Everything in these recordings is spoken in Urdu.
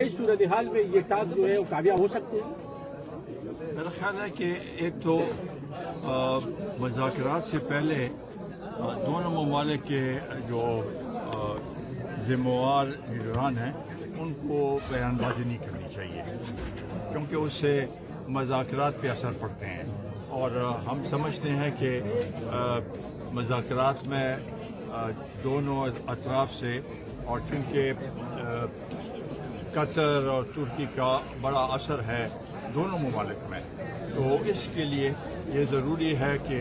اس صورتحال میں یہ ٹاک جو ہے وہ کامیاب ہو سکتے ہیں؟ میرا خیال ہے کہ ایک تو مذاکرات سے پہلے دونوں ممالک کے جو ذمہ وار لیڈران ہیں ان کو بیان بازی نہیں کرنی چاہیے، کیونکہ اس سے مذاکرات پہ اثر پڑتے ہیں، اور ہم سمجھتے ہیں کہ مذاکرات میں دونوں اطراف سے، اور چونکہ قطر اور ترکی کا بڑا اثر ہے دونوں ممالک میں، تو اس کے لیے یہ ضروری ہے کہ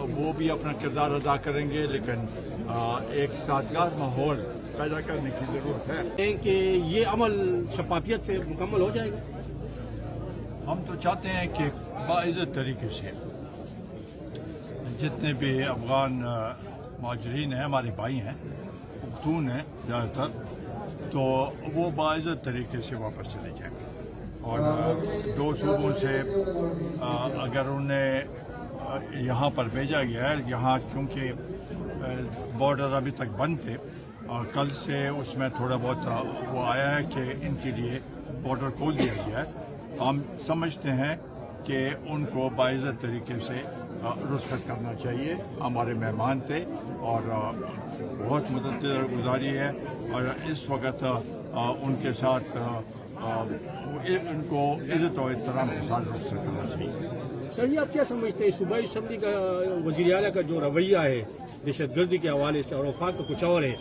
وہ بھی اپنا کردار ادا کریں گے، لیکن ایک سازگار ماحول پیدا کرنے کی ضرورت ہے کہ یہ عمل شفافیت سے مکمل ہو جائے گا۔ ہم تو چاہتے ہیں کہ باعزت طریقے سے جتنے بھی افغان مہاجرین ہیں، ہمارے بھائی ہیں، پختون ہیں زیادہ تر، تو وہ باعزت طریقے سے واپس چلے جائیں، اور دو صوبوں سے اگر انہیں یہاں پر بھیجا گیا ہے، یہاں چونکہ بارڈر ابھی تک بند تھے، اور کل سے اس میں تھوڑا بہت وہ آیا ہے کہ ان کے لیے بارڈر کھول دیا گیا ہے، ہم سمجھتے ہیں کہ ان کو باعزت طریقے سے رخصت کرنا چاہیے۔ ہمارے مہمان تھے اور بہت مدد گزاری ہے، اور اس وقت ان کے ساتھ ان کو عزت و احترام کے ساتھ رخصت کرنا چاہیے۔ سر، یہ آپ کیا سمجھتے ہیں صوبائی اسمبلی کا وزیر اعلیٰ کا جو رویہ ہے دہشت گردی کے حوالے سے، اور وفاق تو کچھ اور ہے،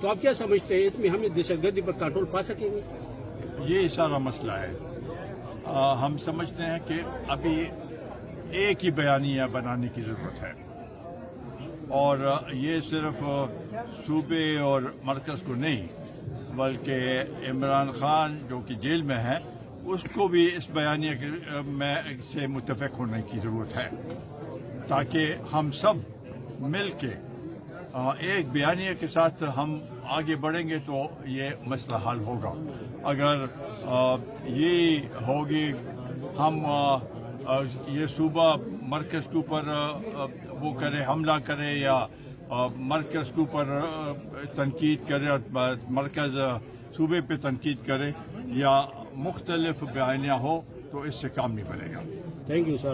تو آپ کیا سمجھتے ہیں اس میں ہم دہشت گردی پر کنٹرول پا سکیں گے؟ یہ سارا مسئلہ ہے۔ ہم سمجھتے ہیں کہ ابھی ایک ہی بیانیہ بنانے کی ضرورت ہے، اور یہ صرف صوبے اور مرکز کو نہیں، بلکہ عمران خان جو کہ جیل میں ہے اس کو بھی اس بیانیہ میں سے متفق ہونے کی ضرورت ہے، تاکہ ہم سب مل کے ایک بیانیہ کے ساتھ ہم آگے بڑھیں گے تو یہ مسئلہ حل ہوگا۔ اگر یہ ہوگی ہم یہ صوبہ مرکز کے اوپر وہ کرے، حملہ کرے، یا مرکز کے اوپر تنقید کرے اور مرکز صوبے پہ تنقید کرے، یا مختلف بیانیہ ہو، تو اس سے کام نہیں بنے گا۔ Thank you sir.